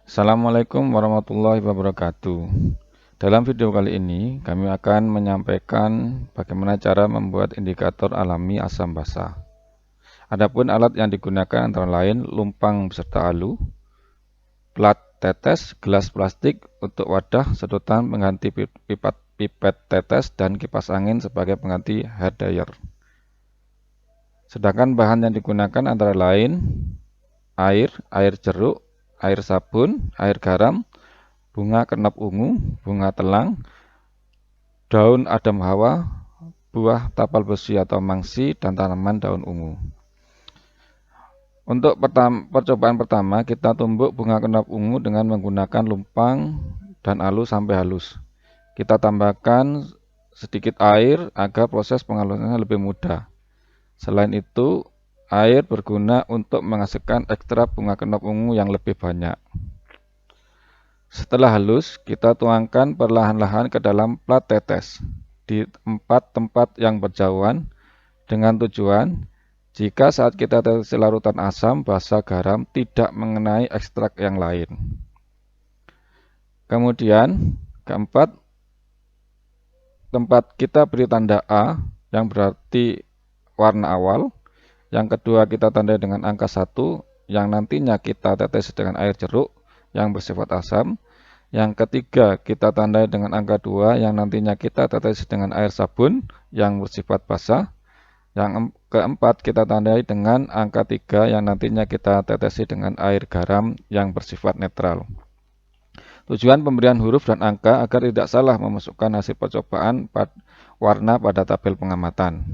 Assalamualaikum warahmatullahi wabarakatuh. Dalam video kali ini, kami akan menyampaikan bagaimana cara membuat indikator alami asam basa. Adapun alat yang digunakan antara lain lumpang beserta alu, plat tetes, gelas plastik untuk wadah, sedotan pengganti pipet tetes, dan kipas angin sebagai pengganti hair dryer. Sedangkan bahan yang digunakan antara lain air jeruk, air sabun, air garam, bunga kenop ungu, bunga telang, daun adam hawa, buah tapal besi atau mangsi, dan tanaman daun ungu. Untuk percobaan pertama, kita tumbuk bunga kenop ungu dengan menggunakan lumpang dan alu sampai halus. Kita tambahkan sedikit air agar proses penghalusannya lebih mudah. Selain itu, air berguna untuk menghasilkan ekstrak bunga kenop ungu yang lebih banyak. Setelah halus, kita tuangkan perlahan-lahan ke dalam plat tetes di 4 tempat yang berjauhan dengan tujuan jika saat kita tetes larutan asam, basa, garam tidak mengenai ekstrak yang lain. Kemudian, keempat, tempat kita beri tanda A yang berarti warna awal. Yang kedua kita tandai dengan angka 1 yang nantinya kita tetes dengan air jeruk yang bersifat asam. Yang ketiga kita tandai dengan angka 2 yang nantinya kita tetes dengan air sabun yang bersifat basah. Yang keempat kita tandai dengan angka 3 yang nantinya kita tetesi dengan air garam yang bersifat netral. Tujuan pemberian huruf dan angka agar tidak salah memasukkan hasil percobaan warna pada tabel pengamatan.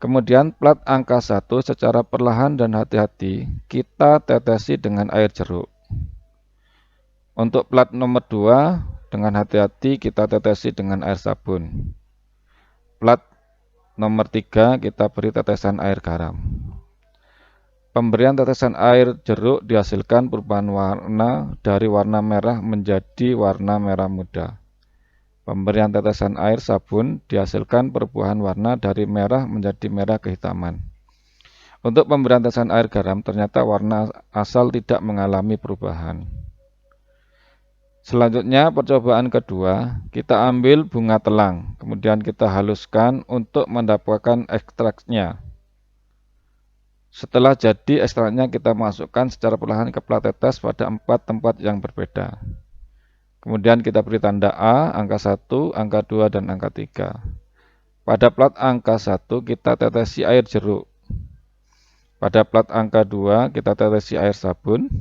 Kemudian plat angka 1 secara perlahan dan hati-hati kita tetesi dengan air jeruk. Untuk plat nomor 2 dengan hati-hati kita tetesi dengan air sabun. Plat nomor 3 kita beri tetesan air garam. Pemberian tetesan air jeruk dihasilkan perubahan warna dari warna merah menjadi warna merah muda. Pemberian tetesan air sabun dihasilkan perubahan warna dari merah menjadi merah kehitaman. Untuk pemberian tetesan air garam ternyata warna asal tidak mengalami perubahan. Selanjutnya percobaan kedua, kita ambil bunga telang, kemudian kita haluskan untuk mendapatkan ekstraknya. Setelah jadi ekstraknya kita masukkan secara perlahan ke plat tetes pada 4 tempat yang berbeda. Kemudian kita beri tanda A, angka 1, angka 2, dan angka 3. Pada plat angka 1 kita tetesi air jeruk. Pada plat angka 2 kita tetesi air sabun.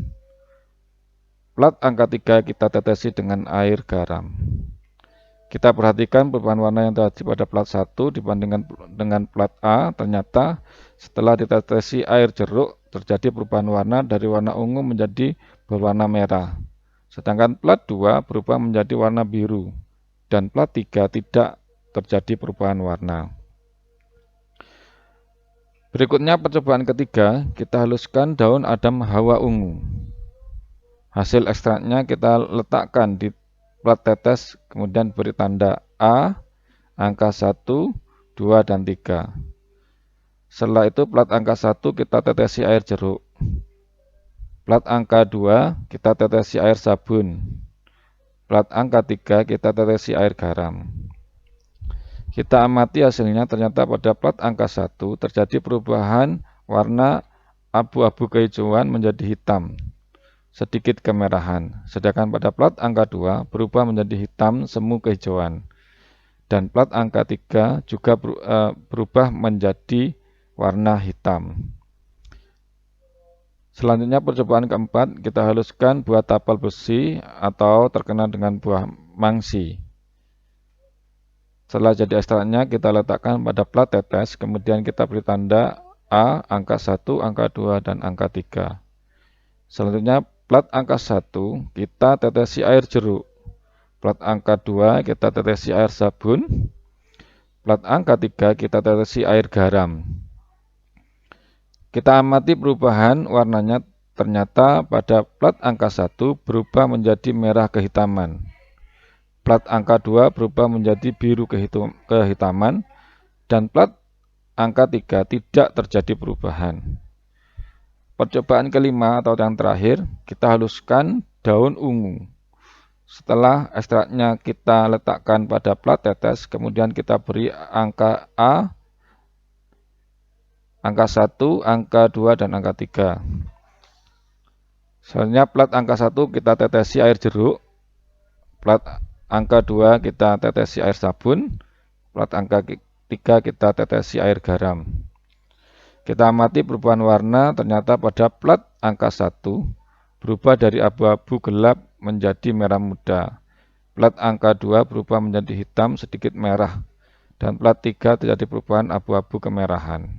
Plat angka 3 kita tetesi dengan air garam. Kita perhatikan perubahan warna yang terjadi pada plat 1 dibandingkan dengan plat A. Ternyata setelah ditetesi air jeruk terjadi perubahan warna dari warna ungu menjadi berwarna merah. Sedangkan plat 2 berubah menjadi warna biru dan plat 3 tidak terjadi perubahan warna. Berikutnya percobaan ketiga, kita haluskan daun adam hawa ungu. Hasil ekstraknya kita letakkan di plat tetes, kemudian beri tanda A, angka 1, 2, dan 3. Setelah itu plat angka 1 kita tetesi air jeruk. Plat angka 2 kita tetesi air sabun. Plat angka 3 kita tetesi air garam. Kita amati hasilnya, ternyata pada plat angka 1 terjadi perubahan warna abu-abu kehijauan menjadi hitam, sedikit kemerahan. Sedangkan pada plat angka 2 berubah menjadi hitam semu kehijauan. Dan plat angka 3 juga berubah menjadi warna hitam. Selanjutnya percobaan keempat, kita haluskan buah tapal besi atau terkenal dengan buah mangsi. Setelah jadi ekstraknya kita letakkan pada plat tetes, kemudian kita beri tanda A, angka 1, angka 2, dan angka 3. Selanjutnya plat angka 1 kita tetesi air jeruk. Plat angka 2 kita tetesi air sabun. Plat angka 3 kita tetesi air garam. Kita amati perubahan warnanya, ternyata pada plat angka 1 berubah menjadi merah kehitaman. Plat angka 2 berubah menjadi biru kehitaman. Dan plat angka 3 tidak terjadi perubahan. Percobaan kelima atau yang terakhir, kita haluskan daun ungu. Setelah ekstraknya kita letakkan pada plat tetes, kemudian kita beri angka A, angka 1, angka 2, dan angka 3. Selanjutnya plat angka 1 kita tetesi air jeruk, plat angka 2 kita tetesi air sabun, plat angka 3 kita tetesi air garam. Kita amati perubahan warna, ternyata pada plat angka 1 berubah dari abu-abu gelap menjadi merah muda. Plat angka 2 berubah menjadi hitam sedikit merah. Dan plat 3 terjadi perubahan abu-abu kemerahan.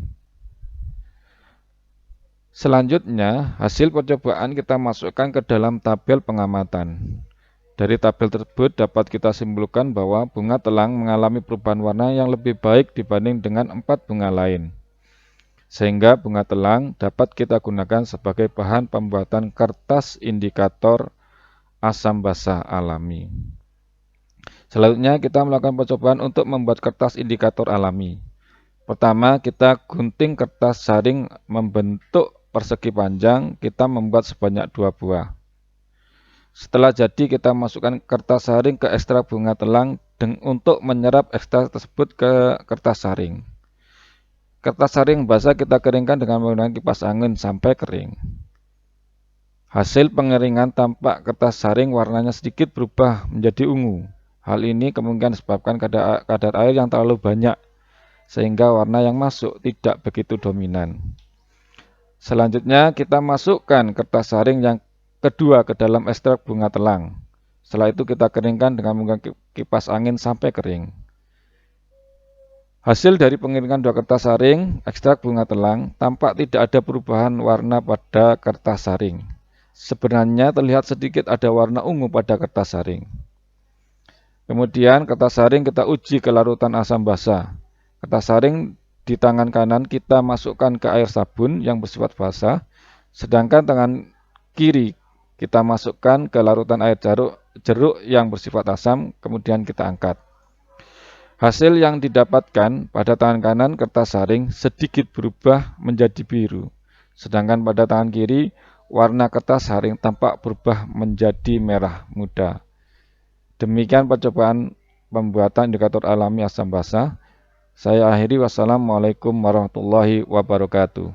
Selanjutnya, hasil percobaan kita masukkan ke dalam tabel pengamatan. Dari tabel tersebut dapat kita simpulkan bahwa bunga telang mengalami perubahan warna yang lebih baik dibanding dengan 4 bunga lain. Sehingga bunga telang dapat kita gunakan sebagai bahan pembuatan kertas indikator asam basa alami. Selanjutnya kita melakukan percobaan untuk membuat kertas indikator alami. Pertama, kita gunting kertas saring membentuk persegi panjang, kita membuat sebanyak 2 buah. Setelah jadi, kita masukkan kertas saring ke ekstrak bunga telang untuk menyerap ekstrak tersebut ke kertas saring. Kertas saring basah kita keringkan dengan menggunakan kipas angin sampai kering. Hasil pengeringan tampak kertas saring warnanya sedikit berubah menjadi ungu. Hal ini kemungkinan disebabkan kadar air yang terlalu banyak, sehingga warna yang masuk tidak begitu dominan. Selanjutnya kita masukkan kertas saring yang kedua ke dalam ekstrak bunga telang. Setelah itu kita keringkan dengan menggunakan kipas angin sampai kering. Hasil dari pengiringan 2 kertas saring, ekstrak bunga telang, tampak tidak ada perubahan warna pada kertas saring. Sebenarnya terlihat sedikit ada warna ungu pada kertas saring. Kemudian kertas saring kita uji ke larutan asam basa. Kertas saring di tangan kanan kita masukkan ke air sabun yang bersifat basah, sedangkan tangan kiri kita masukkan ke larutan air jeruk yang bersifat asam, kemudian kita angkat. Hasil yang didapatkan pada tangan kanan kertas saring sedikit berubah menjadi biru, sedangkan pada tangan kiri warna kertas saring tampak berubah menjadi merah muda. Demikian percobaan pembuatan indikator alami asam basa. Saya akhiri, wassalamualaikum warahmatullahi wabarakatuh.